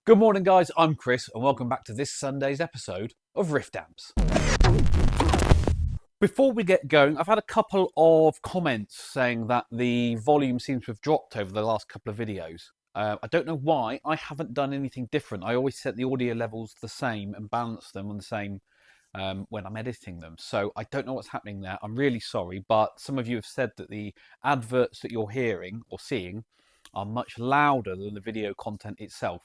Good morning, guys. I'm Chris, and welcome back to this Sunday's episode of Rift Amps. Before we get going, I've had a couple of comments saying that the volume seems to have dropped over the last couple of videos. I don't know why. I haven't done anything different. I always set the audio levels the same and balance them on the same when I'm editing them. So I don't know what's happening there. I'm really sorry, but some of you have said that the adverts that you're hearing or seeing are much louder than the video content itself.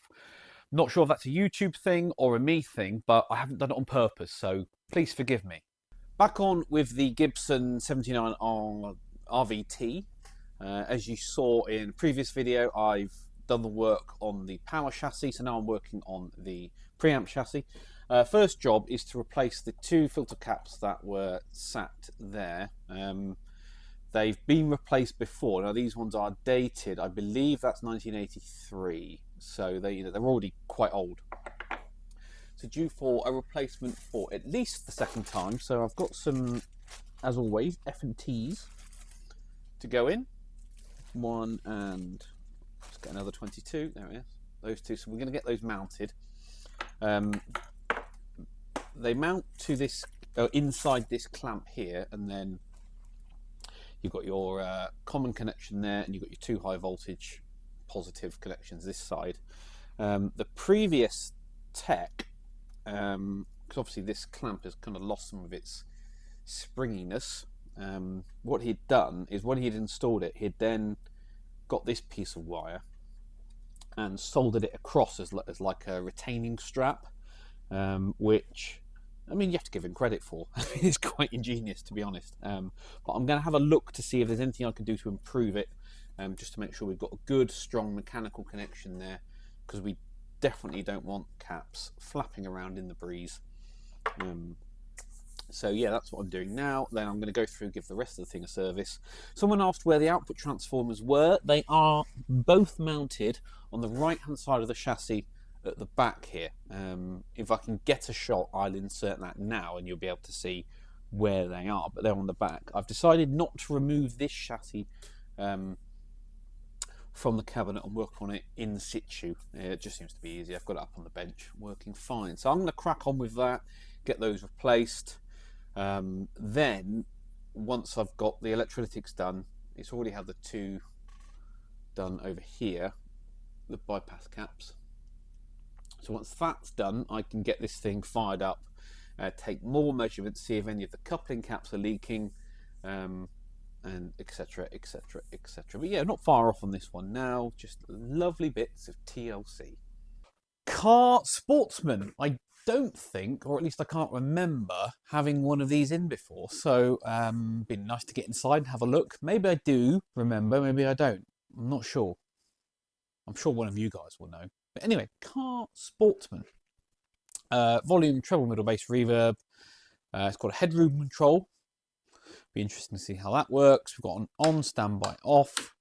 Not sure if that's a YouTube thing or a me thing, but I haven't done it on purpose, so please forgive me. Back on with the Gibson 79R RVT. As you saw in a previous video, I've done the work on the power chassis, so now I'm working on the preamp chassis. First job is to replace the two filter caps that were sat there. They've been replaced before. Now these ones are dated. I believe that's 1983, so they're already quite old. So due for a replacement for at least the second time. So I've got some, as always, F&Ts to go in. One and let's get another 22. There it is. Those two. So we're going to get those mounted. They mount to this inside this clamp here, and then you've got your common connection there, and you've got your two high voltage positive connections this side. The previous tech, because obviously this clamp has kind of lost some of its springiness, what he'd done is when he'd installed it, he'd then got this piece of wire and soldered it across as like a retaining strap, which, I mean, you have to give him credit for. It's quite ingenious, to be honest. But I'm going to have a look to see if there's anything I can do to improve it, just to make sure we've got a good, strong mechanical connection there, because we definitely don't want caps flapping around in the breeze. So yeah, that's what I'm doing now. Then I'm going to go through and give the rest of the thing a service. Someone asked where the output transformers were. They are both mounted on the right-hand side of the chassis at the back here. If I can get a shot, I'll insert that now and you'll be able to see where they are, but they're on the back. I've decided not to remove this chassis from the cabinet and work on it in situ. It just seems to be easier. I've got it up on the bench working fine, so I'm going to crack on with that, get those replaced. Then once I've got the electrolytics done, it's already had the two done over here, the bypass caps. So once that's done, I can get this thing fired up, take more measurements, see if any of the coupling caps are leaking, and etc, etc, etc. But yeah, not far off on this one now, just lovely bits of TLC. Carr Sportsman. I don't think, or at least I can't remember, having one of these in before. So been nice to get inside and have a look. Maybe I do remember, maybe I don't. I'm not sure. I'm sure one of you guys will know. But anyway, Carr Sportsman. Volume, treble, middle bass reverb. It's got a headroom control. Be interesting to see how that works. We've got an on, standby, off.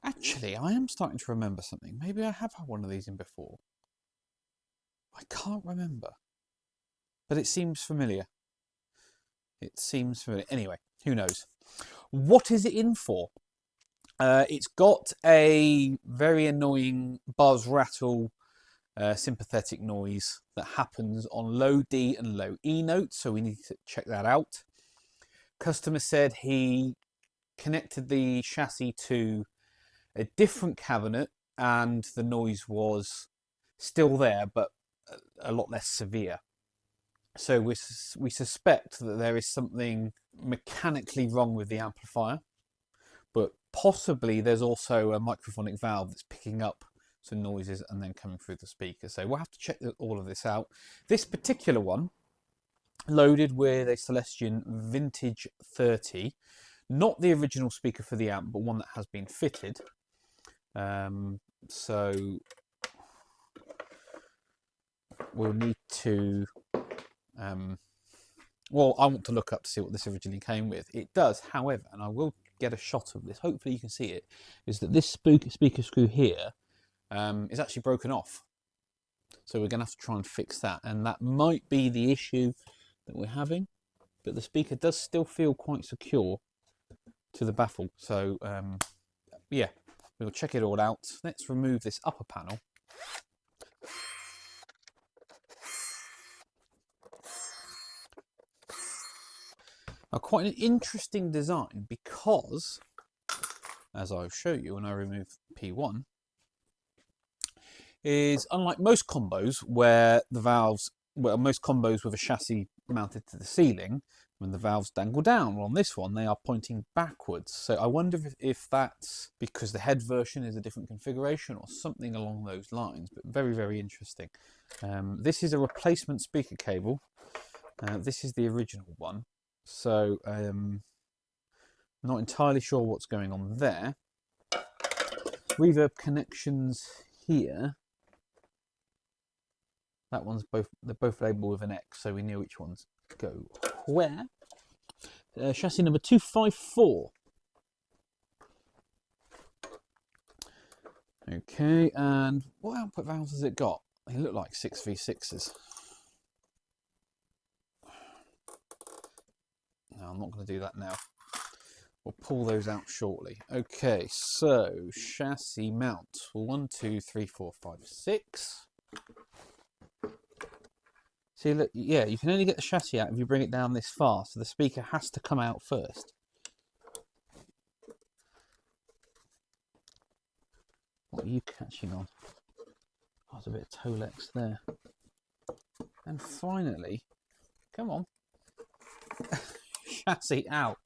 Actually, I am starting to remember something. Maybe I have had one of these in before. I can't remember. But it seems familiar. It seems familiar. Anyway, who knows? What is it in for? It's got a very annoying buzz rattle sympathetic noise that happens on low D and low E notes, so we need to check that out. Customer said he connected the chassis to a different cabinet and the noise was still there but a lot less severe. So we suspect that there is something mechanically wrong with the amplifier, but possibly there's also a microphonic valve that's picking up some noises and then coming through the speaker. So we'll have to check all of this out. This particular one, loaded with a Celestion Vintage 30, not the original speaker for the amp, but one that has been fitted. So we'll need to, well, I want to look up to see what this originally came with. It does, however, and I will get a shot of this, hopefully you can see it, is that this speaker screw here is actually broken off. So we're going to have to try and fix that, and that might be the issue that we're having, but the speaker does still feel quite secure to the baffle. So yeah, We'll check it all out. Let's remove this upper panel. Now, quite an interesting design because, as I'll show you when I remove P1, is unlike most combos where the valves, well, most combos with a chassis mounted to the ceiling, when the valves dangle down. Well, on this one, they are pointing backwards. So I wonder if that's because the head version is a different configuration or something along those lines, but very, very interesting. This is a replacement speaker cable. This is the original one. So not entirely sure what's going on there. Reverb connections here. That one's they're both labelled with an X, so we know which ones go where. Chassis number 254. Okay, and what output valves has it got? They look like 6v6s. No, I'm not going to do that now. We'll pull those out shortly. Okay, so chassis mount 1, 2, 3, 4, 5, 6. See, look, yeah, you can only get the chassis out if you bring it down this far, so the speaker has to come out first. What are you catching on? Oh, there's a bit of Tolex there. And finally, come on, chassis out.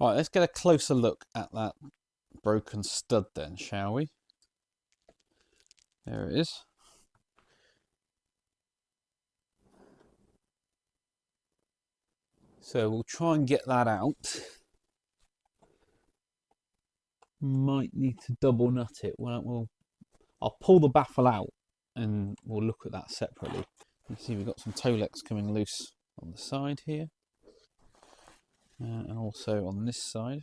Right, let's get a closer look at that broken stud then, shall we? There it is. So we'll try and get that out. Might need to double nut it. I'll pull the baffle out and we'll look at that separately. You see we've got some Tolex coming loose on the side here. And also on this side.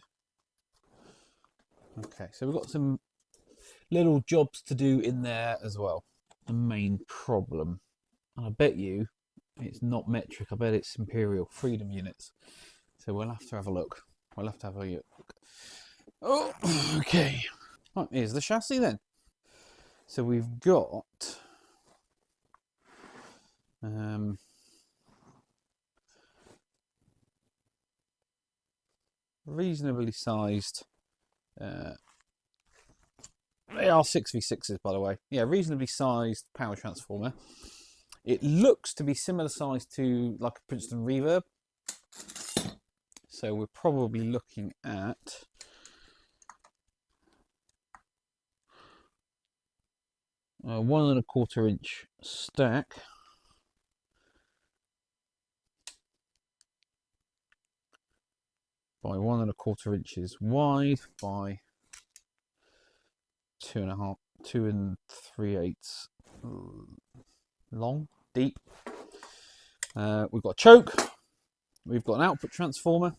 Okay, so we've got some little jobs to do in there as well. The main problem, and I bet you it's not metric, I bet it's Imperial freedom units. So we'll have to have a look. We'll have to have a look. Oh, okay. Right, here's the chassis then. So we've got reasonably sized. They are 6v6s, by the way. Yeah, reasonably sized power transformer. It looks to be similar size to like a Princeton Reverb. So we're probably looking at a 1 1/4 inch stack. By 1 1/4 inches wide by 2 3/8 long, deep. We've got a choke, we've got an output transformer,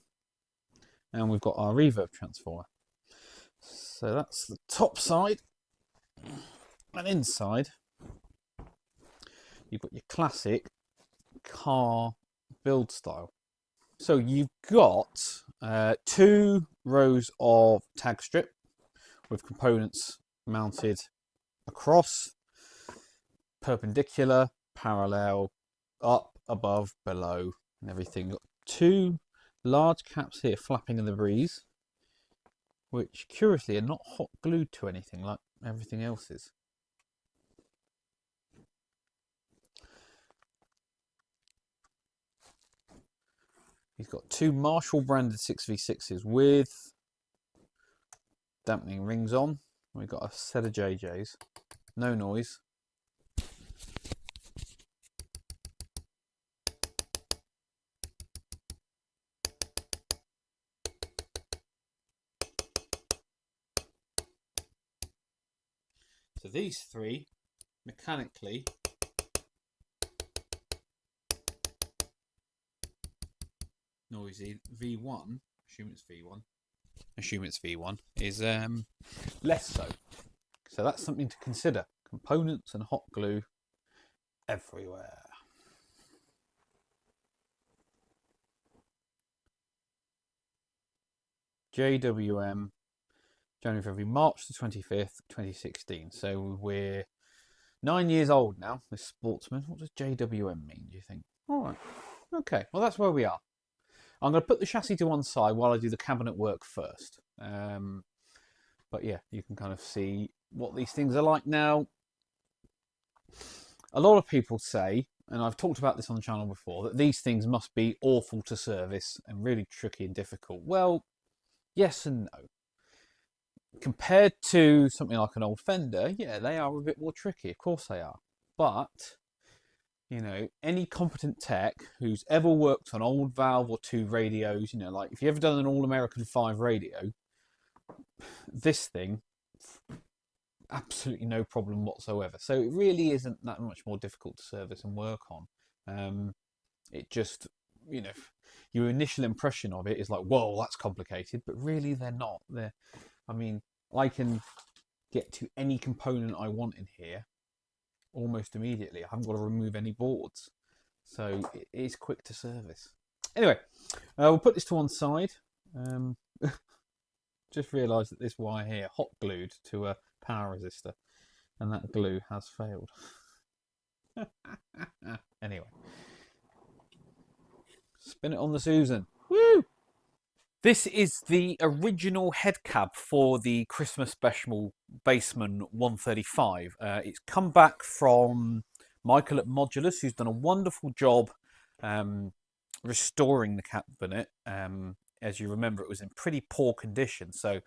and we've got our reverb transformer. So that's the top side. And inside, you've got your classic Carr build style. So you've got 2 rows of tag strip with components mounted across, perpendicular, parallel, up, above, below, and everything. Got 2 large caps here flapping in the breeze, which curiously are not hot glued to anything like everything else is. He's got 2 Marshall branded 6v6s with dampening rings on. We've got a set of JJs, no noise. So these 3 mechanically noisy. V1, assume it's V1, is less so. So that's something to consider. Components and hot glue everywhere. JWM January, February, March the 25th, 2016. So we're 9 years old now, this Sportsman. What does JWM mean, do you think? All right. Okay, well, that's where we are. I'm going to put the chassis to one side while I do the cabinet work first. But yeah, you can kind of see what these things are like now. A lot of people say, and I've talked about this on the channel before, that these things must be awful to service and really tricky and difficult. Well, yes and no. Compared to something like an old Fender, yeah, they are a bit more tricky. Of course they are. But, you know, any competent tech who's ever worked on old valve or two radios, you know, like if you've ever done an All-American 5 radio, this thing, absolutely no problem whatsoever. So it really isn't that much more difficult to service and work on. It just, you know, your initial impression of it is like, whoa, that's complicated, but really they're not. I mean, I can get to any component I want in here almost immediately. I haven't got to remove any boards. So it is quick to service. Anyway, we'll put this to one side. Just realised that this wire here hot glued to a power resistor, and that glue has failed. Anyway, spin it on the Susan. Woo! This is the original head cab for the Christmas special Bassman 135. It's come back from Michael at Modulus, who's done a wonderful job restoring the cabinet. As you remember, it was in pretty poor condition. So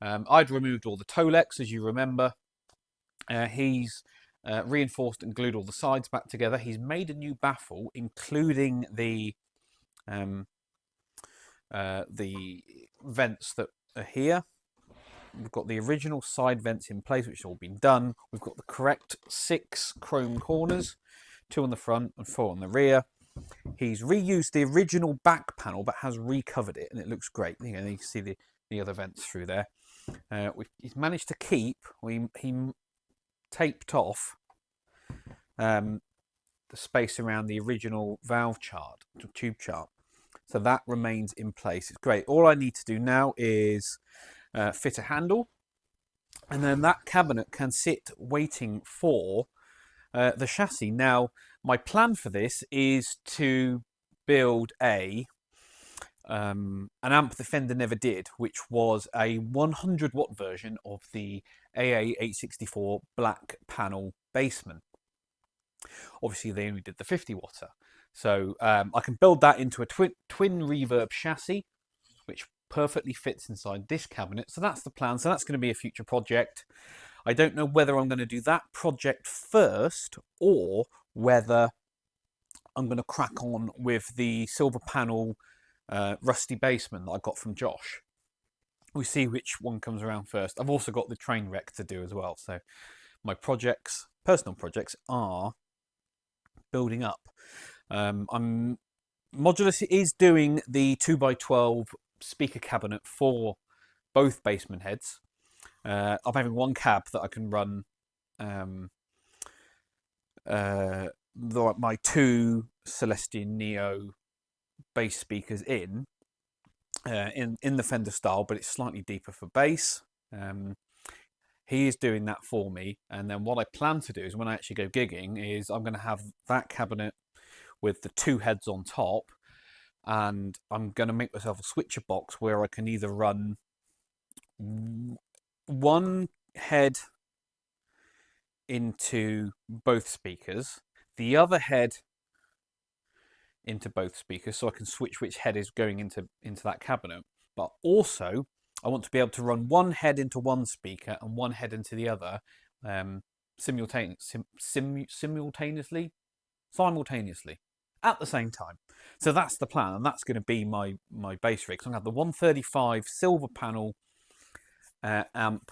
I'd removed all the Tolex, as you remember. He's reinforced and glued all the sides back together. He's made a new baffle, including the vents that are here. We've got the original side vents in place, which have all been done. We've got the correct 6 chrome corners, 2 on the front and 4 on the rear. He's reused the original back panel, but has recovered it, and it looks great. You know, you can see the other vents through there. He's managed to keep. He taped off the space around the original valve chart, tube chart. So that remains in place. It's great. All I need to do now is fit a handle, and then that cabinet can sit waiting for the chassis. Now, my plan for this is to build an amp the Fender never did, which was a 100-watt version of the AA864 black panel Bassman. Obviously, they only did the 50-watter. So I can build that into a twin reverb chassis, which perfectly fits inside this cabinet. So that's the plan. So that's going to be a future project. I don't know whether I'm going to do that project first or whether I'm going to crack on with the silver panel rusty Bassman that I got from Josh. We see which one comes around first. I've also got the train wreck to do as well. So my projects, personal projects, are building up. Modulus is doing the 2x12 speaker cabinet for both Bassman heads. I'm having one cab that I can run my 2 Celestion Neo bass speakers in the Fender style, but it's slightly deeper for bass. He is doing that for me, and then what I plan to do is when I actually go gigging is I'm going to have that cabinet with the 2 heads on top, and I'm going to make myself a switcher box where I can either run one head into both speakers, the other head into both speakers, so I can switch which head is going into that cabinet. But also, I want to be able to run one head into one speaker and one head into the other simultaneously at the same time. So that's the plan, and that's going to be my bass rig. So I'm going to have the 135 silver panel amp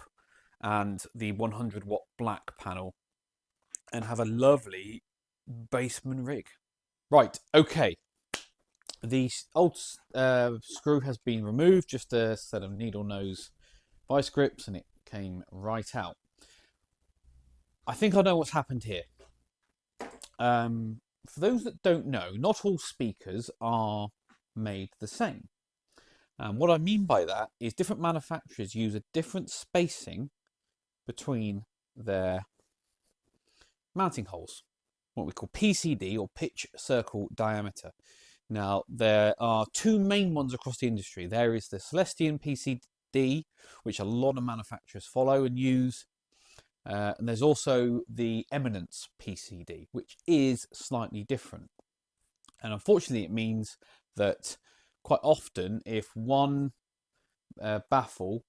and the 100-watt black panel, and have a lovely Bassman rig. Right, okay. The old screw has been removed, just a set of needle nose vice grips, and it came right out. I think I know what's happened here. For those that don't know, not all speakers are made the same. And what I mean by that is different manufacturers use a different spacing between their mounting holes, what we call PCD, or pitch circle diameter. Now, there are two main ones across the industry. There is the Celestion PCD, which a lot of manufacturers follow and use. And there's also the Eminence PCD, which is slightly different. And unfortunately, it means that quite often, if one baffle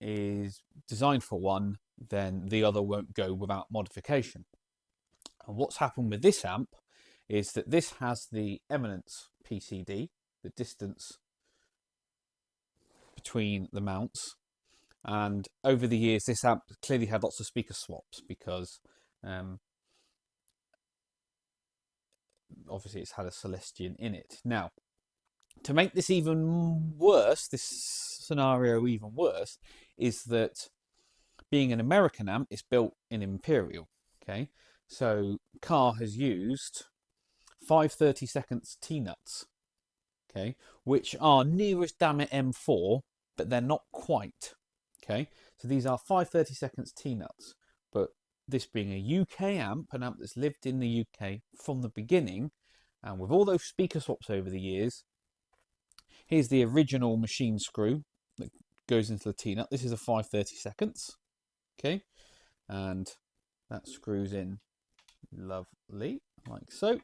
is designed for one, then the other won't go without modification. And what's happened with this amp is that this has the Eminence PCD, the distance between the mounts. And over the years, this amp clearly had lots of speaker swaps because obviously it's had a Celestion in it. Now, to make this even worse, this scenario even worse, is that being an American amp, it's built in Imperial. Okay, so Carr has used 5/32 T-nuts, okay, which are nearest damn it M4, but they're not quite. Okay, so these are 5/32 T-nuts, but this being a UK amp, an amp that's lived in the UK from the beginning, and with all those speaker swaps over the years, here's the original machine screw that goes into the T-nut. This is a 5/32, okay, and that screws in lovely, like so.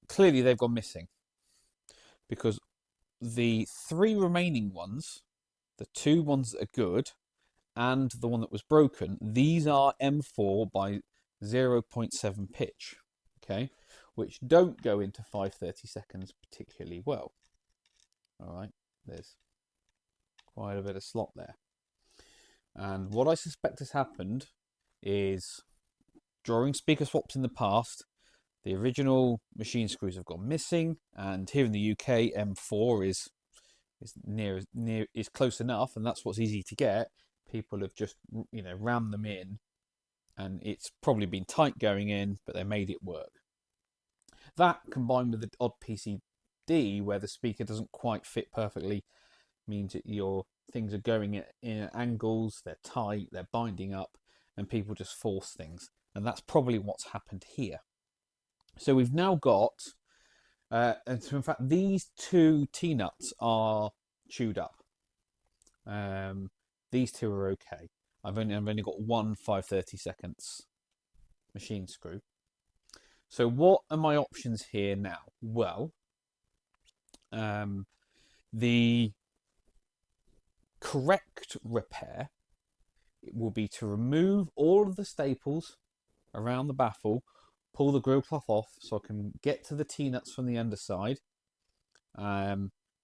Clearly they've gone missing because the three remaining ones, the two ones that are good and the one that was broken, these are M4 by 0.7 pitch, okay, which don't go into 5/32 particularly well. All right, there's quite a bit of slot there. And what I suspect has happened is, during speaker swaps in the past, the original machine screws have gone missing, and here in the UK, M4 is close enough, and that's what's easy to get. People have just, rammed them in, and it's probably been tight going in, but they made it work. That, combined with the odd PCD where the speaker doesn't quite fit perfectly, means that your things are going in angles, they're tight, they're binding up, and people just force things. And that's probably what's happened here. So we've now got, and so in fact, these two T-nuts are chewed up. These two are okay. I've only got one 5/32 machine screw. So what are my options here now? Well, the correct repair will be to remove all of the staples around the baffle, pull the grill cloth off so I can get to the T-nuts from the underside,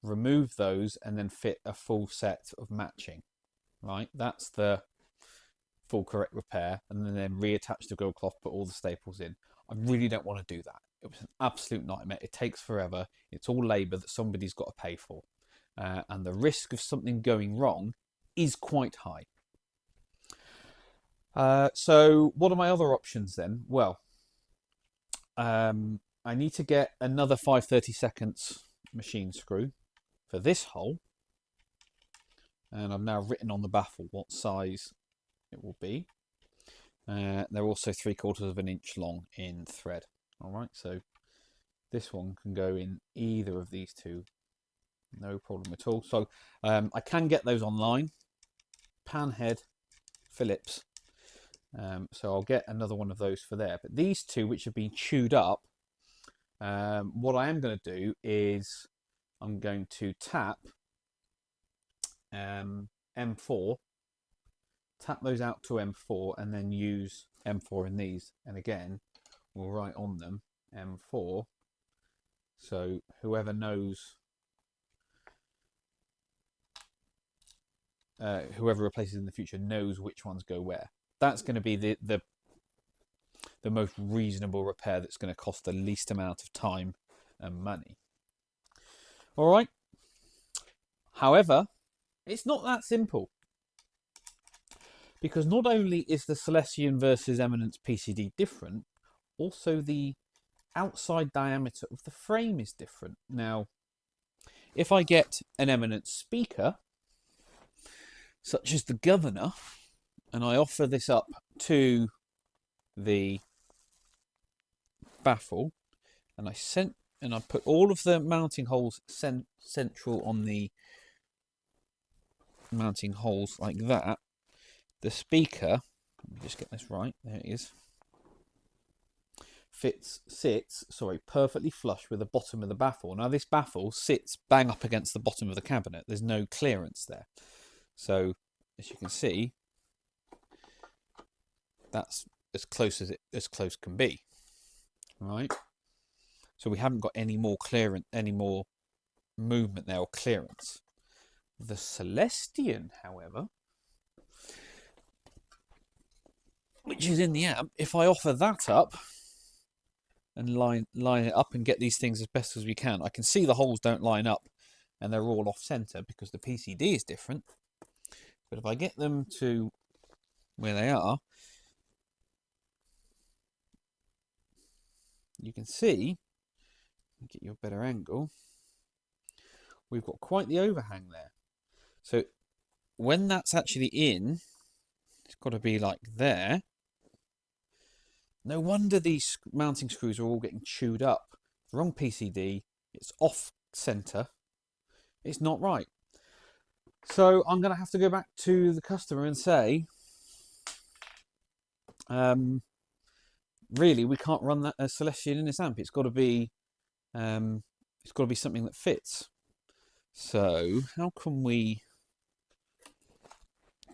remove those, and then fit a full set of matching. Right, that's the full correct repair, and then reattach the grill cloth, put all the staples in. I really don't want to do that. It was an absolute nightmare. It takes forever. It's all labour that somebody's got to pay for, and the risk of something going wrong is quite high. So what are my other options then? Well, I need to get another 5/32 machine screw for this hole, and I've now written on the baffle what size it will be. They're also 3/4 of an inch long in thread. All right, so this one can go in either of these two, no problem at all. So I can get those online, Panhead, Phillips. So I'll get another one of those for there. But these two, which have been chewed up, what I am going to do is I'm going to tap M4, tap those out to M4, and then use M4 in these. And again, we'll write on them M4. So whoever knows, whoever replaces in the future knows which ones go where. That's going to be the most reasonable repair that's going to cost the least amount of time and money. All right. However, it's not that simple, because not only is the Celestion versus Eminence PCD different, also the outside diameter of the frame is different. Now, if I get an eminent speaker, such as the Governor, and I offer this up to the baffle, and I put all of the mounting holes central on the mounting holes like that, the speaker, let me just get this right, there it is, sits perfectly flush with the bottom of the baffle. Now this baffle sits bang up against the bottom of the cabinet. There's no clearance there. So as you can see, that's as close can be. Right? So we haven't got any more movement there or clearance. The Celestion, however, which is in the amp, if I offer that up and line it up and get these things as best as we can, I can see the holes don't line up and they're all off center because the PCD is different. But if I get them to where they are, you can see, get you a better angle, we've got quite the overhang there. So when that's actually in, it's got to be like there. No wonder these mounting screws are all getting chewed up. Wrong PCD, it's off center, it's not right. So I'm going to have to go back to the customer and say, really, we can't run that Celestion in this amp. It's got to be something that fits. So how can we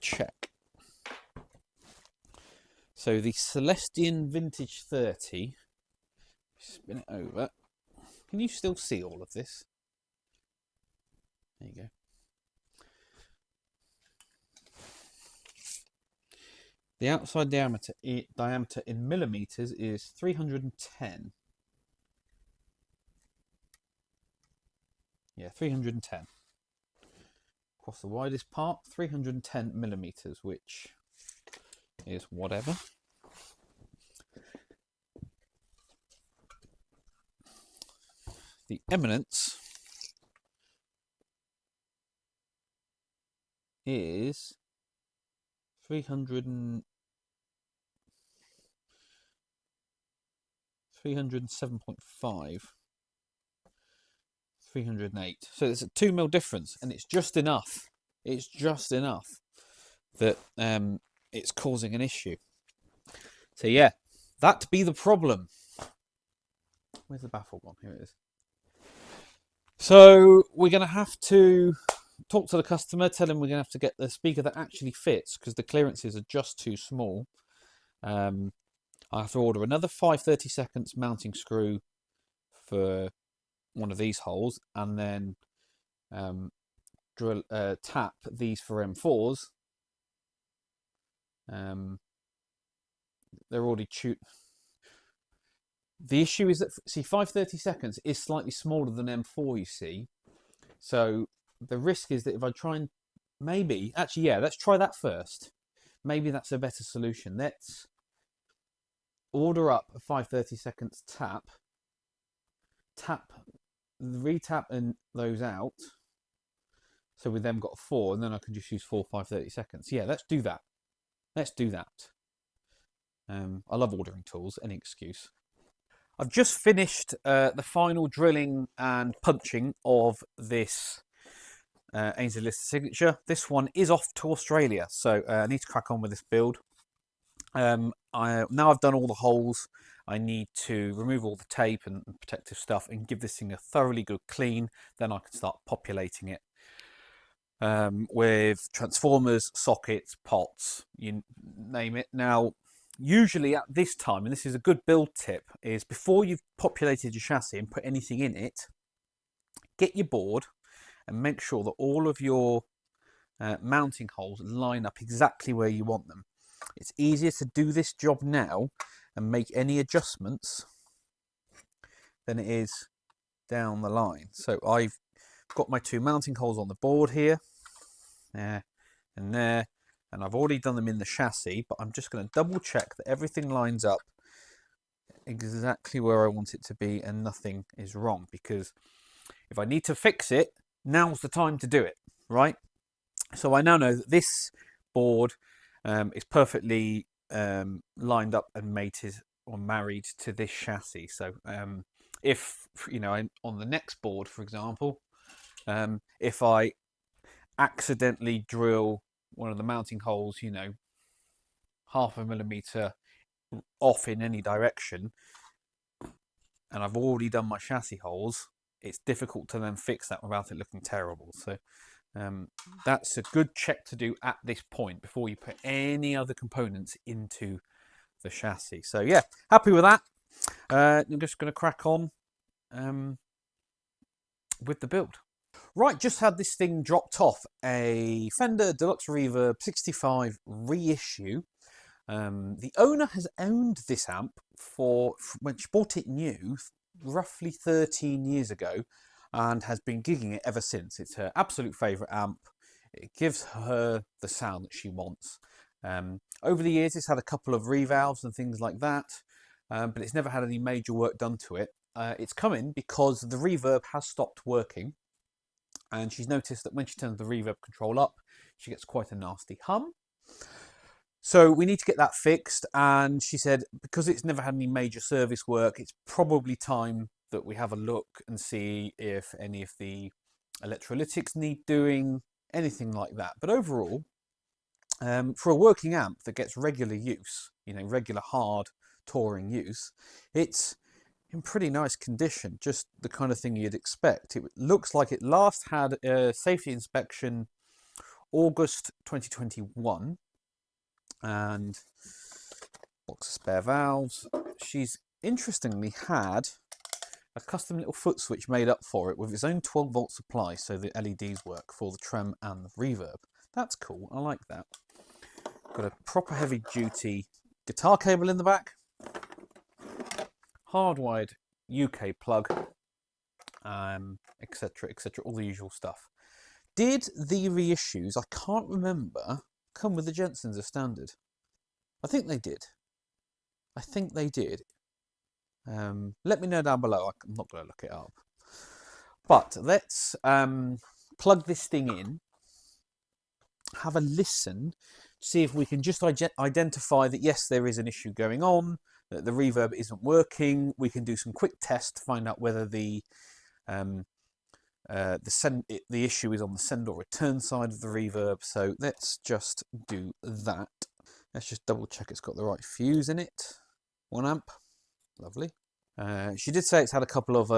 check? So the Celestion Vintage 30, spin it over. Can you still see all of this? There you go. The outside diameter in millimeters is 310. Yeah, 310. Across the widest part, 310 millimeters, which is whatever. The eminence is 307.5. 308. So there's a 2mm difference, and it's just enough. It's just enough that it's causing an issue. So yeah, that be the problem. Where's the baffle gone? Here it is. So we're going to have to talk to the customer, tell him we're going to have to get the speaker that actually fits because the clearances are just too small. I have to order another 5/32 mounting screw for one of these holes, and then tap these for M4s. They're already chewed. The issue is that, see, 5/32 is slightly smaller than M4, you see. So the risk is that if I try and actually, yeah, let's try that first. Maybe that's a better solution. Let's order up a 5/32 tap, retap and those out. So we then got a 4, and then I can just use 4 5/32. Yeah, let's do that. Let's do that. I love ordering tools, any excuse. I've just finished the final drilling and punching of this Ainsley Lister signature. This one is off to Australia, so I need to crack on with this build. Now I've done all the holes, I need to remove all the tape and protective stuff and give this thing a thoroughly good clean. Then I can start populating it with transformers, sockets, pots, you name it. Now, usually at this time, and this is a good build tip, is before you've populated your chassis and put anything in it, get your board and make sure that all of your mounting holes line up exactly where you want them. It's easier to do this job now and make any adjustments than it is down the line. So I've got my 2 mounting holes on the board here, there and there, and I've already done them in the chassis, but I'm just going to double check that everything lines up exactly where I want it to be and nothing is wrong, because if I need to fix it, now's the time to do it, right? So I now know that this board is perfectly lined up and mated or married to this chassis. So if, you know, on the next board, for example, if I accidentally drill one of the mounting holes, you know, 0.5 millimeter off in any direction, and I've already done my chassis holes, it's difficult to then fix that without it looking terrible. So that's a good check to do at this point before you put any other components into the chassis. So yeah, happy with that. I'm just going to crack on with the build. Right, just had this thing dropped off, a Fender Deluxe Reverb 65 reissue. The owner has owned this amp when she bought it new, roughly 13 years ago, and has been gigging it ever since. It's her absolute favourite amp. It gives her the sound that she wants. Over the years, it's had a couple of revalves and things like that, but it's never had any major work done to it. It's coming because the reverb has stopped working, and she's noticed that when she turns the reverb control up, she gets quite a nasty hum. So we need to get that fixed, and she said because it's never had any major service work, it's probably time that we have a look and see if any of the electrolytics need doing, anything like that. But overall, for a working amp that gets regular use, you know, regular hard touring use, it's in pretty nice condition, just the kind of thing you'd expect. It looks like it last had a safety inspection August 2021, and box of spare valves. She's interestingly had a custom little foot switch made up for it with its own 12-volt supply, so the LEDs work for the trem and the reverb. That's cool, I like that. Got a proper heavy duty guitar cable in the back, hardwired UK plug, etc, etc, all the usual stuff. Did the reissues, I can't remember, come with the Jensens as standard? I think they did. I think they did. Let me know down below. I'm not going to look it up. But let's plug this thing in, have a listen, see if we can just identify that yes, there is an issue going on, that the reverb isn't working. We can do some quick tests to find out whether the issue is on the send or return side of the reverb. So let's just do that. Let's just double check it's got the right fuse in it. 1 amp, lovely. She did say it's had a couple of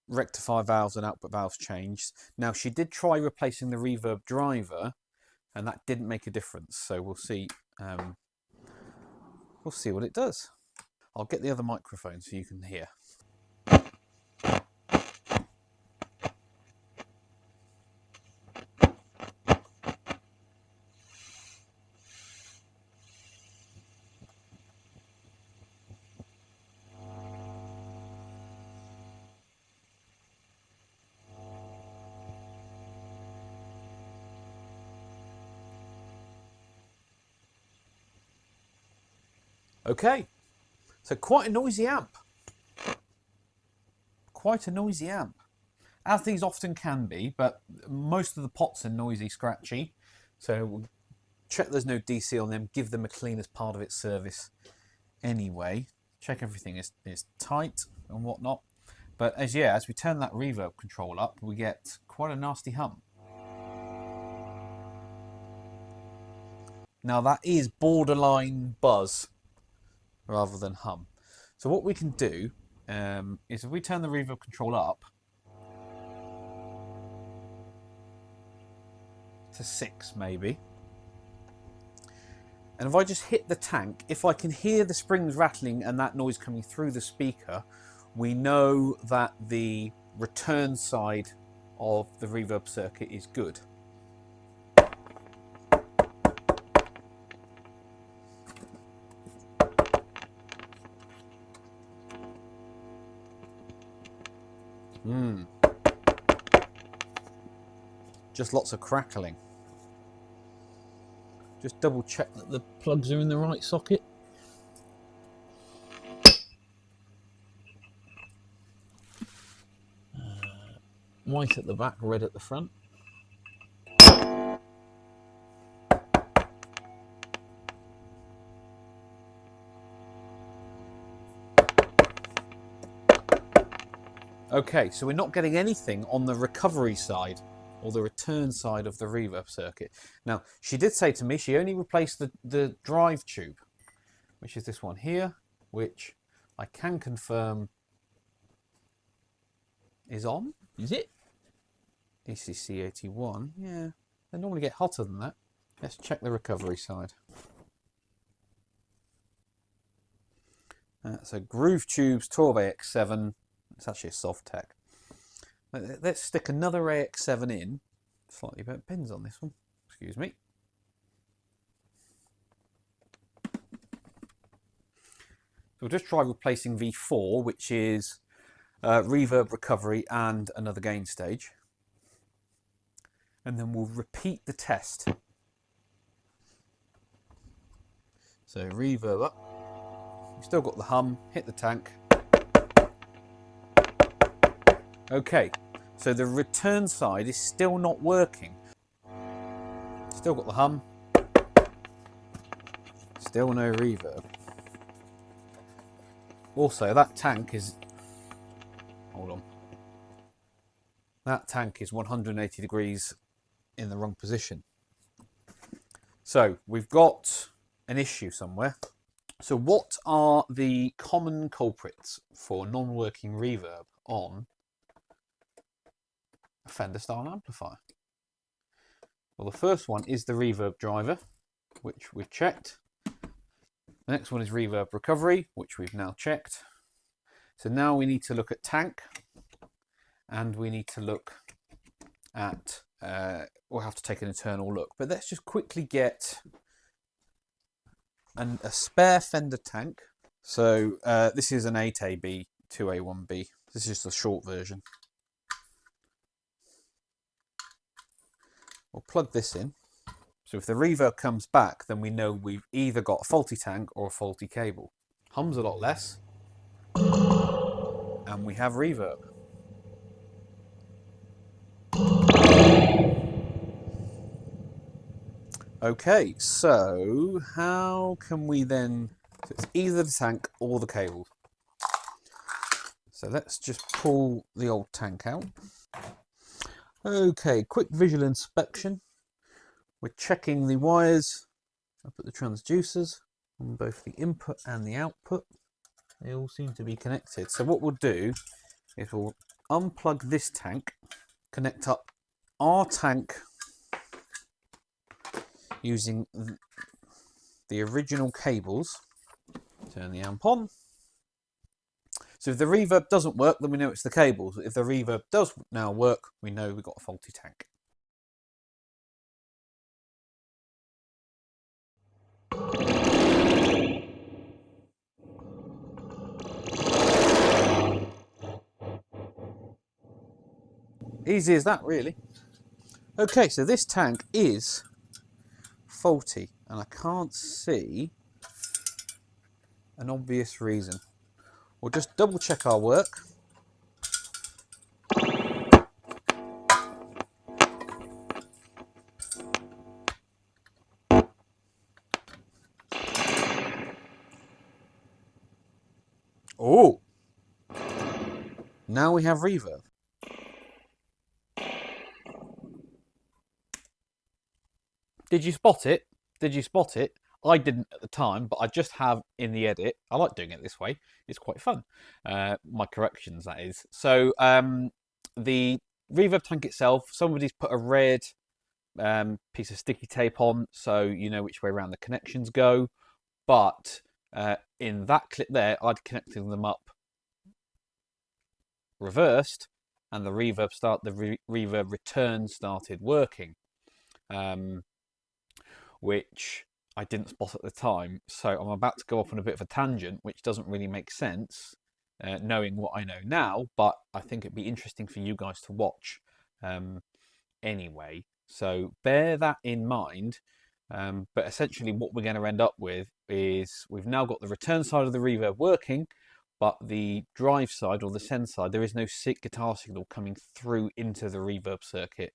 rectifier valves and output valves changed. Now she did try replacing the reverb driver, and that didn't make a difference. So we'll see. We'll see what it does. I'll get the other microphone so you can hear. Okay, so quite a noisy amp. Quite a noisy amp, as these often can be, but most of the pots are noisy, scratchy. So we'll check there's no DC on them, give them a clean as part of its service anyway. Check everything is tight and whatnot. But as we turn that reverb control up, we get quite a nasty hum. Now that is borderline buzz rather than hum. So what we can do is if we turn the reverb control up to 6 maybe, and if I just hit the tank, if I can hear the springs rattling and that noise coming through the speaker, we know that the return side of the reverb circuit is good. Just lots of crackling. Just double check that the plugs are in the right socket. white at the back, red at the front. Okay, so we're not getting anything on the recovery side or the return side of the reverb circuit. Now, she did say to me she only replaced the drive tube, which is this one here, which I can confirm is on. Is it? ECC 81, yeah. They normally get hotter than that. Let's check the recovery side. So Groove Tubes 12 AX7. It's actually a soft tech. Let's stick another AX7 in. Slightly better pins on this one. Excuse me. So we'll just try replacing V4, which is reverb recovery and another gain stage. And then we'll repeat the test. So reverb up. We've still got the hum, hit the tank. Okay, so the return side is still not working. Still got the hum. Still no reverb. Also, that tank is... Hold on. That tank is 180 degrees in the wrong position. So, we've got an issue somewhere. So what are the common culprits for non-working reverb on a Fender style amplifier? Well, the first one is the reverb driver, which we've checked. The next one is reverb recovery, which we've now checked. So now we need to look at tank, and we need to look at, we'll have to take an internal look, but let's just quickly get a spare Fender tank. So this is an 8AB, 2A1B. This is just the short version. We'll plug this in. So if the reverb comes back, then we know we've either got a faulty tank or a faulty cable. Hums a lot less. And we have reverb. Okay, so how can we then... So it's either the tank or the cable. So let's just pull the old tank out. Okay, quick visual inspection. We're checking the wires up at the transducers on both the input and the output. They all seem to be connected. So what we'll do is we'll unplug this tank, connect up our tank using the original cables. Turn the amp on. So if the reverb doesn't work, then we know it's the cables. If the reverb does now work, we know we've got a faulty tank. Easy as that, really. Okay, so this tank is faulty, and I can't see an obvious reason. We'll just double check our work. Oh! Now we have reverb. Did you spot it? Did you spot it? I didn't at the time, but I just have in the edit. I like doing it this way. It's quite fun. My corrections, that is. So the reverb tank itself, somebody's put a red piece of sticky tape on, so you know which way around the connections go. But in that clip there, I'd connected them up reversed, and the reverb return started working. Which I didn't spot at the time. So I'm about to go off on a bit of a tangent, which doesn't really make sense, knowing what I know now, but I think it'd be interesting for you guys to watch anyway. So bear that in mind. But essentially what we're going to end up with is we've now got the return side of the reverb working, but the drive side or the send side, there is no guitar signal coming through into the reverb circuit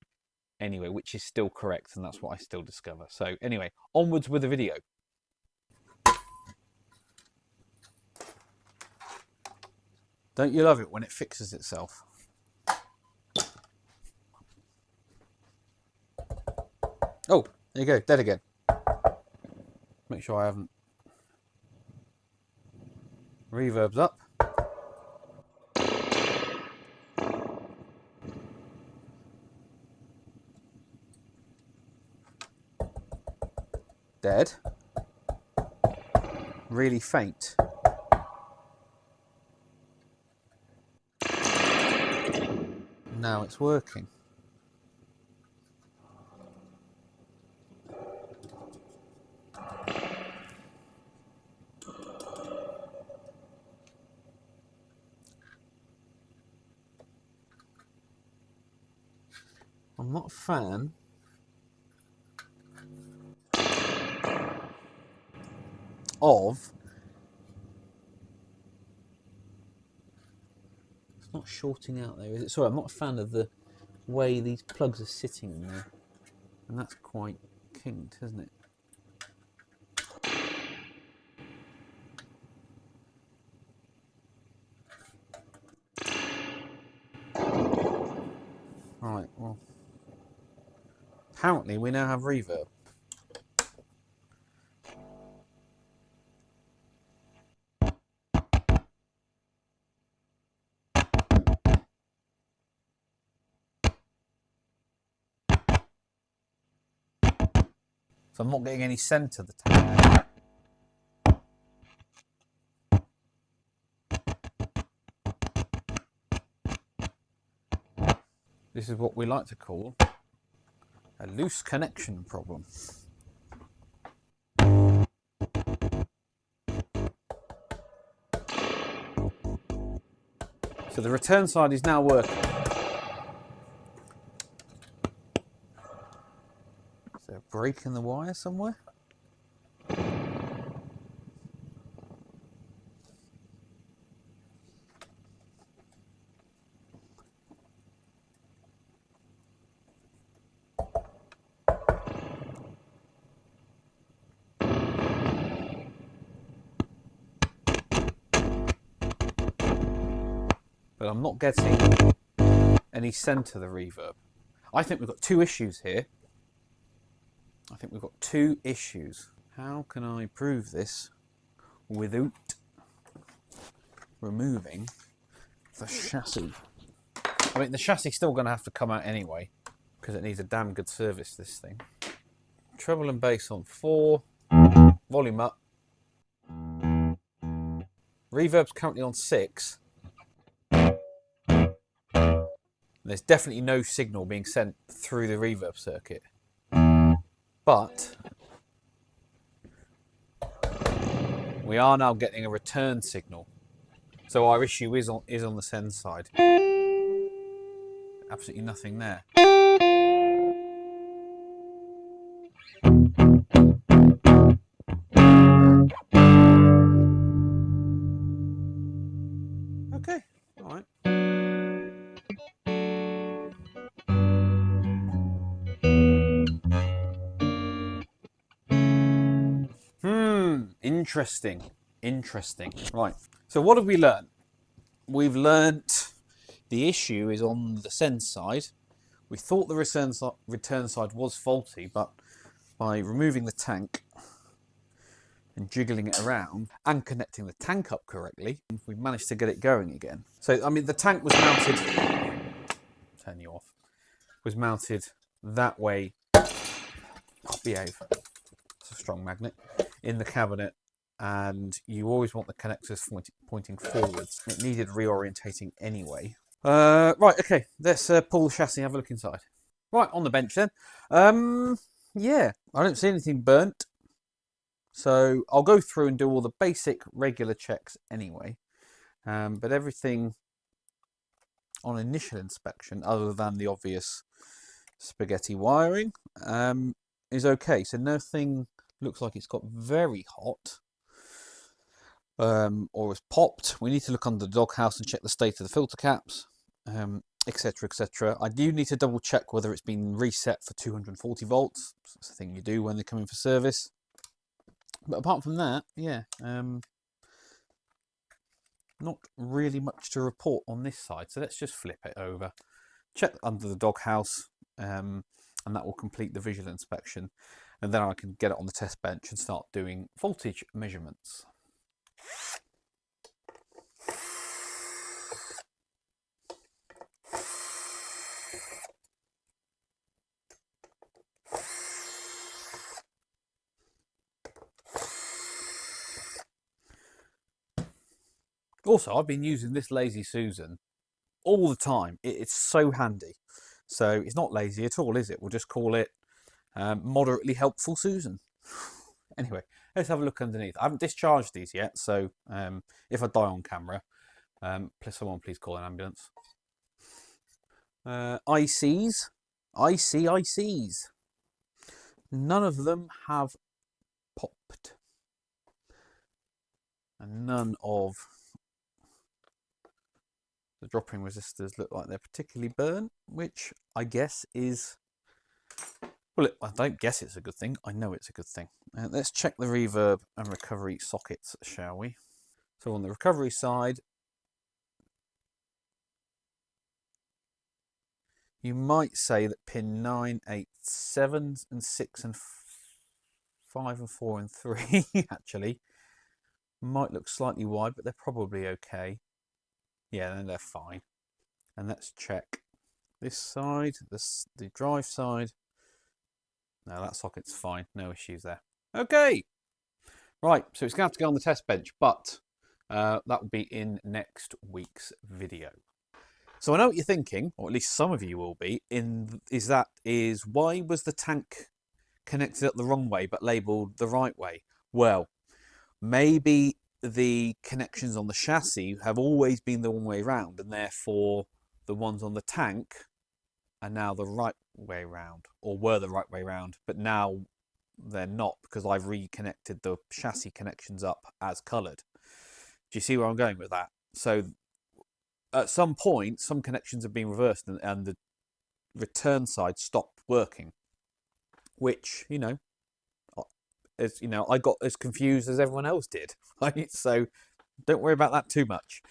anyway, which is still correct, and that's what I still discover. So anyway, onwards with the video. Don't you love it when it fixes itself? Oh, there you go, dead again. Make sure I haven't. Reverb's up. Dead. Really faint. Now it's working. I'm not a fan of, it's not shorting out there, is it? Sorry, I'm not a fan of the way these plugs are sitting in there, and that's quite kinked, isn't it? Right, well, apparently we now have reverb. So I'm not getting any centre the tank. This is what we like to call a loose connection problem. So the return side is now working. Is there a break in the wire somewhere? But I'm not getting any centre the reverb. I think we've got two issues here. I think we've got two issues. How can I prove this without removing the chassis? I mean, the chassis is still going to have to come out anyway, because it needs a damn good service, this thing. Treble and bass on 4, volume up. Reverb's currently on 6. There's definitely no signal being sent through the reverb circuit. But we are now getting a return signal. So our issue is on the send side. Absolutely nothing there. Okay, all right. Interesting. Right, so what have we learned? We've learnt the issue is on the send side. We thought the return side was faulty, but by removing the tank and jiggling it around and connecting the tank up correctly, we've managed to get it going again. So, I mean, the tank was mounted, turn you off, was mounted that way, behave, it's a strong magnet, in the cabinet, and you always want the connectors pointing forwards. It needed reorientating anyway. Right, okay, let's pull the chassis and have a look inside. Right, on the bench then. Yeah, I don't see anything burnt. So I'll go through and do all the basic regular checks anyway. But everything on initial inspection, other than the obvious spaghetti wiring, is okay. So nothing looks like it's got very hot. or has popped. We need to look under the doghouse and check the state of the filter caps, etc, etc. I do need to double check whether it's been reset for 240 volts. That's the thing you do when they come in for service. But apart from that, yeah, not really much to report on this side. So let's just flip it over, check under the doghouse, and that will complete the visual inspection. And then I can get it on the test bench and start doing voltage measurements. Also, I've been using this Lazy Susan all the time. It's so handy. So it's not lazy at all, is it? We'll just call it moderately helpful Susan. Anyway, let's have a look underneath. I haven't discharged these yet, so if I die on camera, someone please call an ambulance. ICs. None of them have popped. And none of the drop-in resistors look like they're particularly burnt, which I guess is... Well, I don't guess it's a good thing. I know it's a good thing. Let's check the reverb and recovery sockets, shall we? So on the recovery side, you might say that pin 9, 8, 7 and 6 and 5 and 4 and 3 actually might look slightly wide, but they're probably okay. Yeah, then they're fine. And let's check this side, the drive side. No, that socket's fine. No issues there. Okay. Right, so it's going to have to go on the test bench, but that will be in next week's video. So I know what you're thinking, or at least some of you will be, is why was the tank connected up the wrong way but labelled the right way? Well, maybe the connections on the chassis have always been the wrong way round, and therefore the ones on the tank are now the right way round, or were the right way round, but now they're not because I've reconnected the chassis connections up as coloured. Do you see where I'm going with that? So at some point, some connections have been reversed and the return side stopped working, which, you know, I got as confused as everyone else did, right? So don't worry about that too much.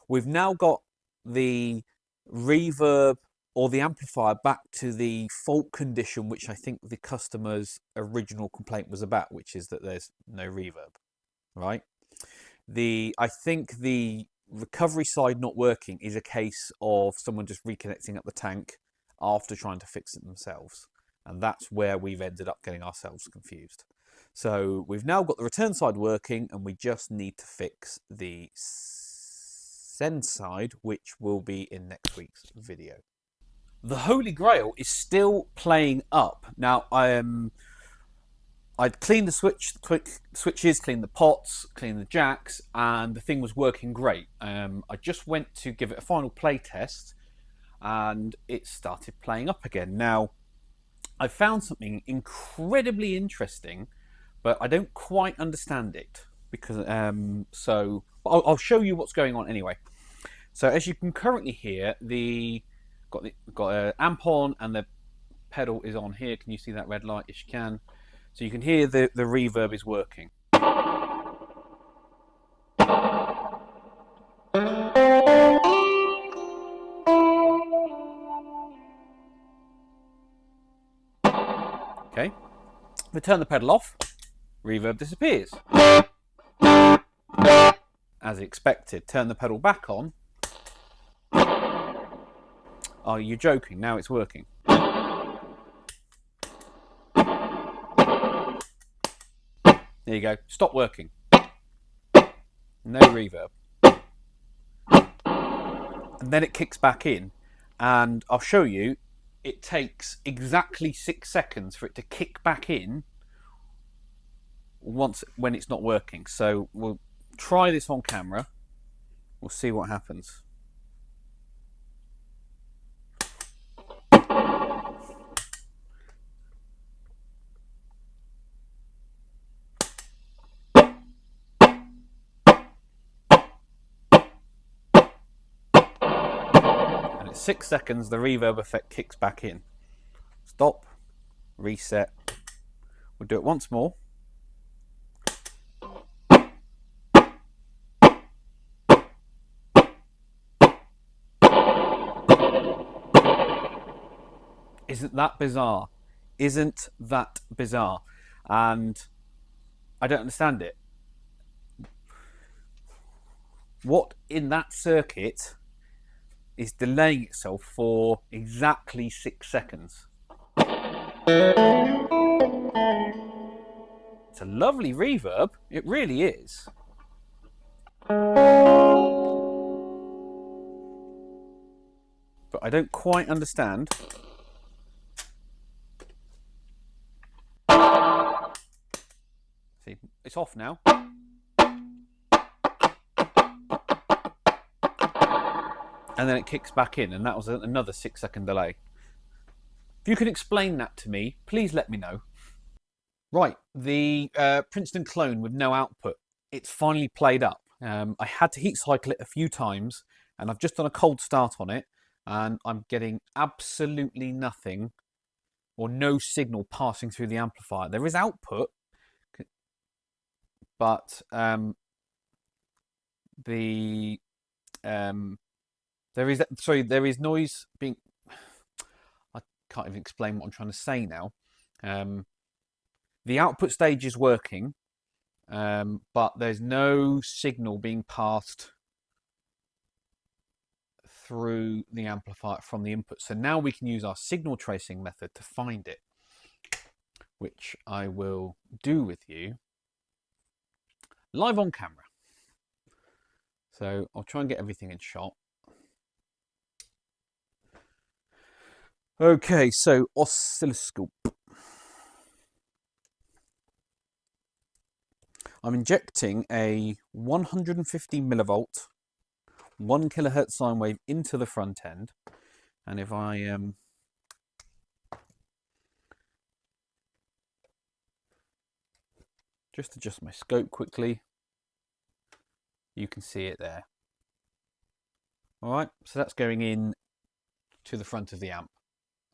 We've now got the reverb or the amplifier back to the fault condition, which I think the customer's original complaint was about, which is that there's no reverb, right? I think the recovery side not working is a case of someone just reconnecting up the tank after trying to fix it themselves. And that's where we've ended up getting ourselves confused. So we've now got the return side working, and we just need to fix the send side, which will be in next week's video. The Holy Grail is still playing up. Now, I'd cleaned the switches, cleaned the pots, cleaned the jacks, and the thing was working great. I just went to give it a final play test, and it started playing up again. Now, I found something incredibly interesting, but I don't quite understand it because so I'll show you what's going on anyway. So as you can currently hear, got an amp on and the pedal is on here. Can you see that red light? Yes, you can. So you can hear the reverb is working. Okay, if we turn the pedal off, reverb disappears. As expected. Turn the pedal back on. Oh, you're joking, now it's working. There you go, stop working. No reverb. And then it kicks back in, and I'll show you, it takes exactly 6 seconds for it to kick back in when it's not working. So we'll try this on camera. We'll see what happens. 6 seconds, the reverb effect kicks back in. Stop, reset. We'll do it once more. Isn't that bizarre? Isn't that bizarre? And I don't understand it. What in that circuit is delaying itself for exactly 6 seconds? It's a lovely reverb. It really is. But I don't quite understand. See, it's off now. And then it kicks back in, and that was another 6 second delay. If you can explain that to me, please let me know. Right, the Princeton clone with no output. It's finally played up. I had to heat cycle it a few times, and I've just done a cold start on it, and I'm getting absolutely nothing or no signal passing through the amplifier. There is output, but there is noise being. I can't even explain what I'm trying to say now. The output stage is working, but there's no signal being passed through the amplifier from the input. So now we can use our signal tracing method to find it, which I will do with you live on camera. So I'll try and get everything in shot. Okay, so oscilloscope. I'm injecting a 150 millivolt, 1 kilohertz sine wave into the front end. And if I just adjust my scope quickly, you can see it there. All right, so that's going in to the front of the amp.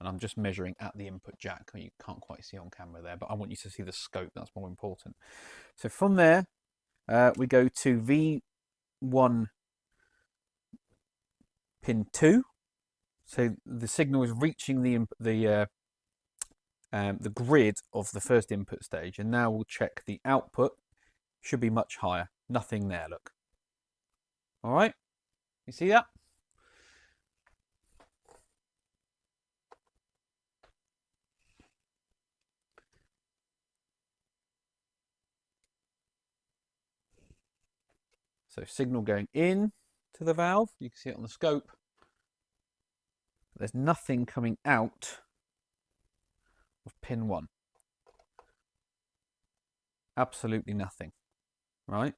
And I'm just measuring at the input jack. You can't quite see on camera there, but I want you to see the scope. That's more important. So from there, we go to V1 pin 2. So the signal is reaching the grid of the first input stage. And now we'll check the output. Should be much higher. Nothing there, look. All right, you see that? So signal going in to the valve, you can see it on the scope. There's nothing coming out of pin 1. Absolutely nothing, right?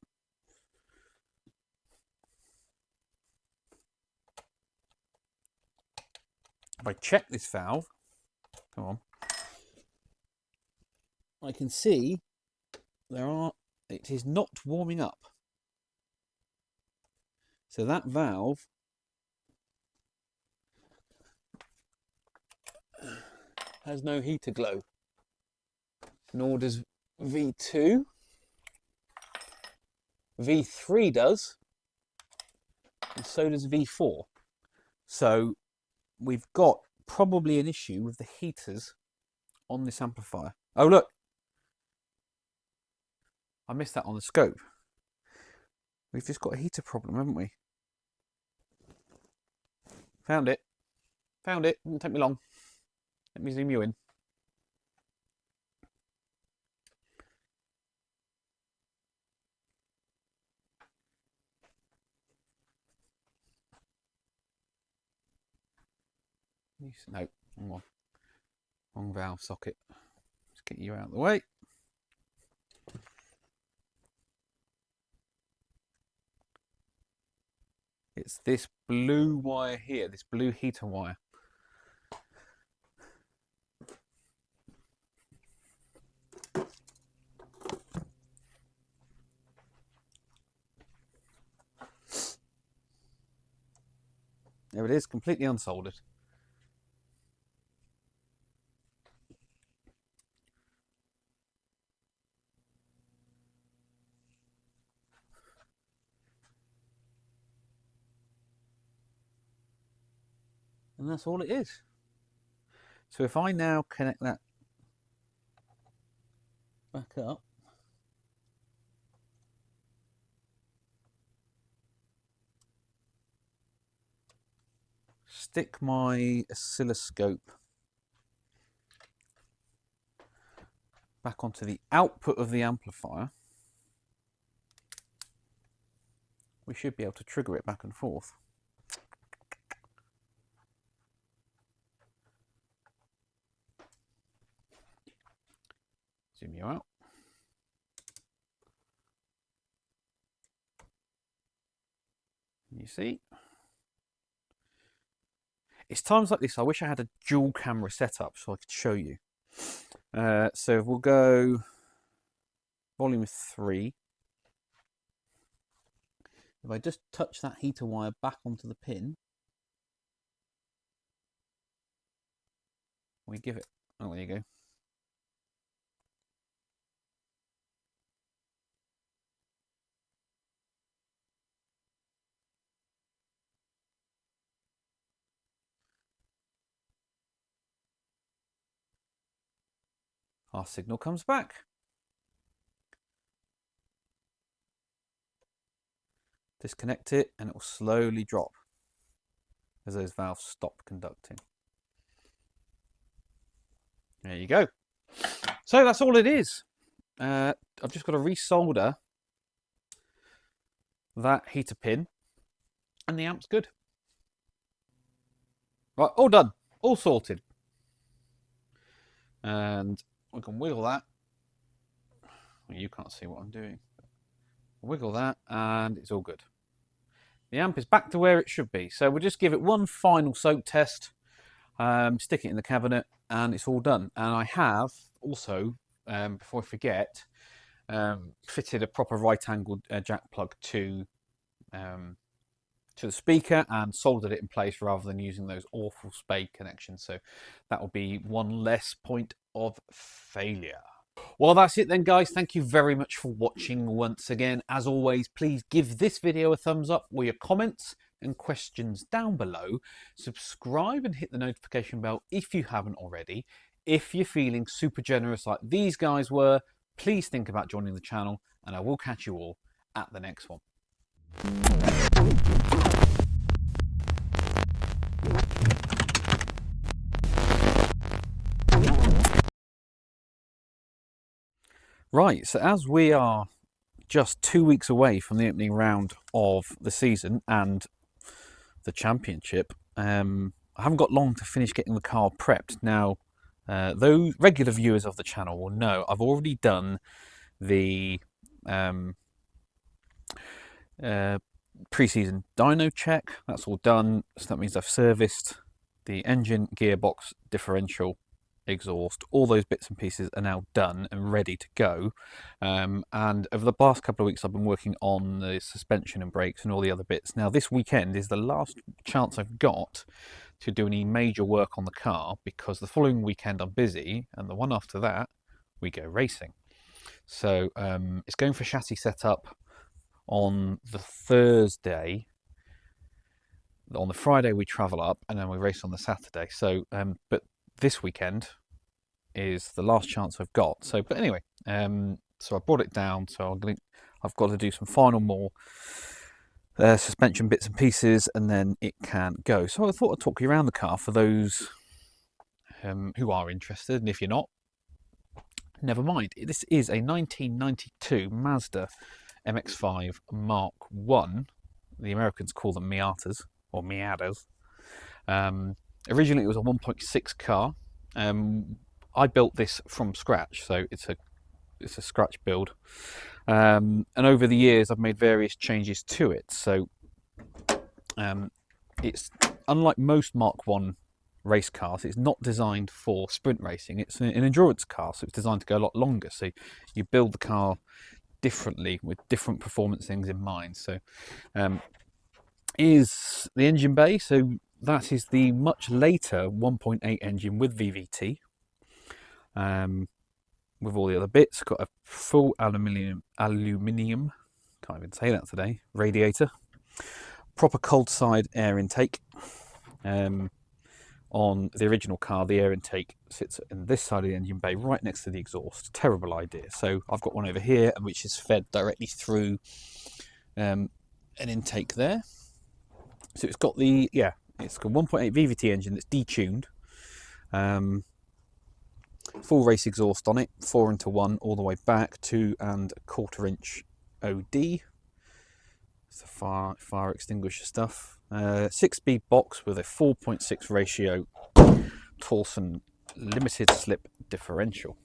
If I check this valve, come on, I can see it is not warming up. So that valve has no heater glow, nor does V2. V3 does, and so does V4. So we've got probably an issue with the heaters on this amplifier. Oh, look. I missed that on the scope. We've just got a heater problem, haven't we? Found it. Found it. Didn't take me long. Let me zoom you in. No, wrong valve socket. Let's get you out of the way. It's this blue wire here, this blue heater wire. There it is, completely unsoldered. And that's all it is. So if I now connect that back up, stick my oscilloscope back onto the output of the amplifier, we should be able to trigger it back and forth. Zoom you out. You see? It's times like this I wish I had a dual camera setup so I could show you. So we'll go volume 3. If I just touch that heater wire back onto the pin, we give it, oh, there you go. Our signal comes back. Disconnect it and it will slowly drop as those valves stop conducting. There you go. So that's all it is. I've just got to resolder that heater pin and the amp's good. Right, all done, all sorted. And we can wiggle that. Well, you can't see what I'm doing. Wiggle that and it's all good. The amp is back to where it should be. So we'll just give it one final soak test, stick it in the cabinet, and it's all done. And I have also, before I forget, fitted a proper right-angled jack plug to the speaker and soldered it in place rather than using those awful spade connections. So that will be one less point of failure. Well, that's it then, guys. Thank you very much for watching once again. As always, please give this video a thumbs up with your comments and questions down below. Subscribe and hit the notification bell if you haven't already. If you're feeling super generous like these guys were, please think about joining the channel, and I will catch you all at the next one. Right, so as we are just 2 weeks away from the opening round of the season and the championship, I haven't got long to finish getting the car prepped. Now, those regular viewers of the channel will know I've already done the pre-season dyno check. That's all done, so that means I've serviced the engine, gearbox, differential, exhaust. All those bits and pieces are now done and ready to go, and over the past couple of weeks I've been working on the suspension and brakes and all the other bits. Now this weekend is the last chance I've got to do any major work on the car, because the following weekend I'm busy and the one after that we go racing. So it's going for chassis setup on the Thursday. On the Friday we travel up and then we race on the Saturday. So but this weekend is the last chance I've got. So but anyway, so I brought it down, so I've got to do some final more suspension bits and pieces and then it can go. So I thought I'd talk you around the car for those who are interested, and if you're not, never mind. This is a 1992 Mazda MX-5 Mark I. The Americans call them Miatas or Miatas. Originally it was a 1.6 car. I built this from scratch, so it's a scratch build. And over the years I've made various changes to it. So it's unlike most Mark I race cars, it's not designed for sprint racing. It's an endurance car, so it's designed to go a lot longer. So you build the car differently with different performance things in mind. So is the engine bay. So that is the much later 1.8 engine with VVT, with all the other bits. Got a full aluminium, can't even say that today, radiator, proper cold side air intake. On the original car, the air intake sits in this side of the engine bay, right next to the exhaust. Terrible idea. So I've got one over here, which is fed directly through an intake there. So it's got the, it's got 1.8 VVT engine that's detuned. Full race exhaust on it, 4-into-1 all the way back, 2 1/4 inch OD. It's the fire extinguisher stuff. 6-speed box with a 4.6 ratio Torsen limited slip differential.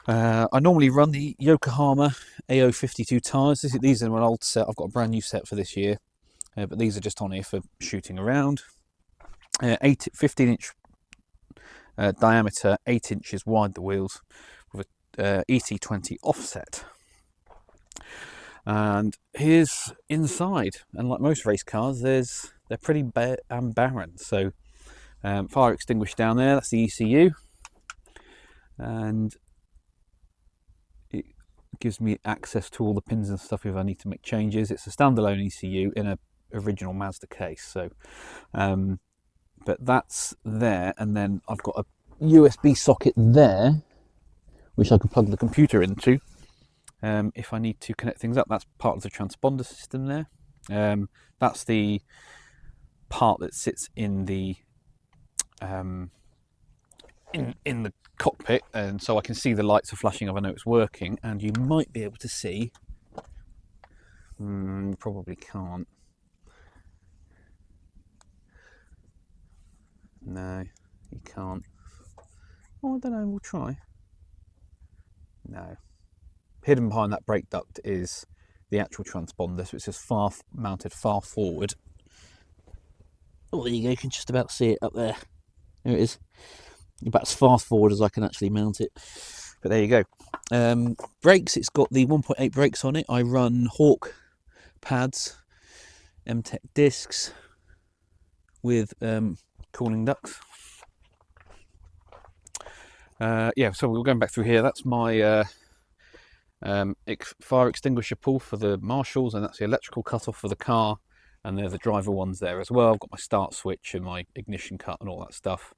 I normally run the Yokohama AO52 tyres. These are an old set. I've got a brand new set for this year, but these are just on here for shooting around. 15-inch diameter, 8 inches wide the wheels, with a ET20 offset. And here's inside, and like most race cars, they're pretty barren. So fire extinguisher down there, that's the ECU, and it gives me access to all the pins and stuff if I need to make changes. It's a standalone ECU in a original Mazda case. So but that's there, and then I've got a USB socket there which I can plug the computer into if I need to connect things up. That's part of the transponder system there. That's the part that sits in the in the cockpit, and so I can see the lights are flashing up. I know it's working, and you might be able to see. Probably can't. No, you can't. Oh, I don't know. We'll try. No. Hidden behind that brake duct is the actual transponder, so it's just mounted far forward. Oh, there you go. You can just about see it up there. There it is. About as far forward as I can actually mount it. But there you go. Brakes. It's got the 1.8 brakes on it. I run Hawk pads, M-Tech discs with cooling ducts. So we're going back through here. That's my fire extinguisher pull for the Marshalls, and that's the electrical cut-off for the car, and there's the driver ones there as well. I've got my start switch and my ignition cut and all that stuff.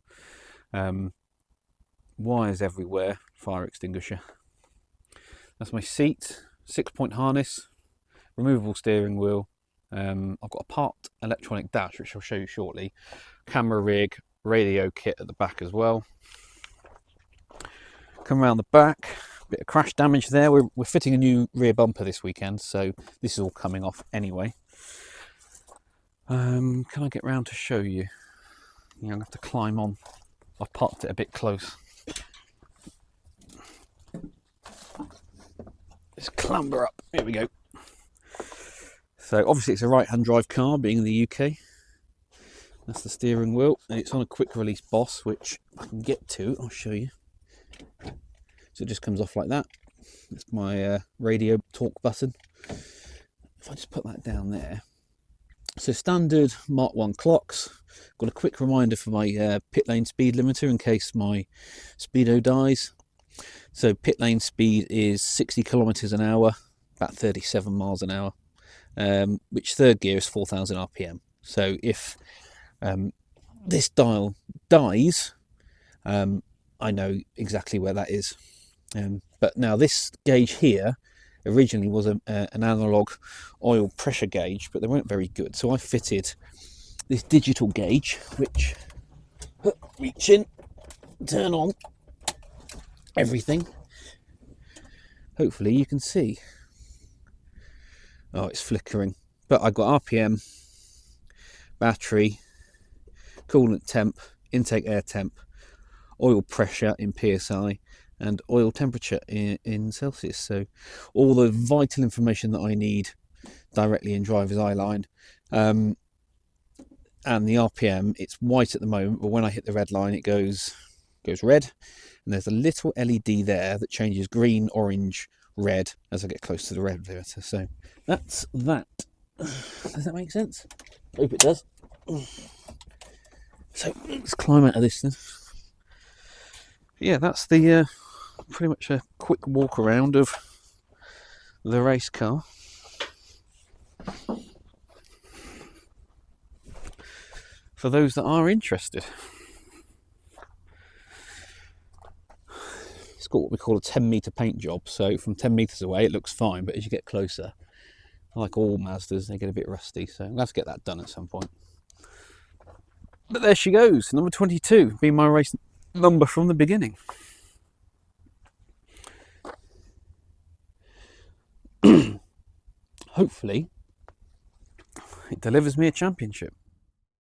Wires everywhere, fire extinguisher. That's my seat, 6-point harness, removable steering wheel. I've got a parked electronic dash, which I'll show you shortly. Camera rig, radio kit at the back as well. Come around the back, bit of crash damage there. We're fitting a new rear bumper this weekend, so this is all coming off anyway. Can I get round to show you? Yeah, I'm going to have to climb on. I've parked it a bit close. Let's clamber up. Here we go. So obviously it's a right-hand drive car, being in the UK. That's the steering wheel, and it's on a quick release Boss, which I can get to. I'll show you. So it just comes off like that. It's my radio talk button. If I just put that down there. So standard Mark 1 clocks. Got a quick reminder for my pit lane speed limiter in case my speedo dies. So pit lane speed is 60 kilometers an hour, about 37 miles an hour, which third gear is 4,000 RPM. So if this dial dies, I know exactly where that is. But now this gauge here originally was an analog oil pressure gauge, but they weren't very good. So I fitted this digital gauge, which reach in, turn on everything. Hopefully you can see. Oh, it's flickering. But I got RPM, battery, coolant temp, intake air temp, oil pressure in PSI, and oil temperature in Celsius. So all the vital information that I need directly in driver's eye line. And the RPM, it's white at the moment, but when I hit the red line, it goes red. And there's a little LED there that changes green, orange, red as I get close to the red limiter. So that's that. Does that make sense? Hope it does. So let's climb out of this then. Yeah, that's the pretty much a quick walk around of the race car. For those that are interested. It's got what we call a 10-metre paint job, so from 10 metres away it looks fine, but as you get closer, like all Mazdas, they get a bit rusty, so I'm going to have to get that done at some point. But there she goes, number 22, being my race number from the beginning. Hopefully it delivers me a championship.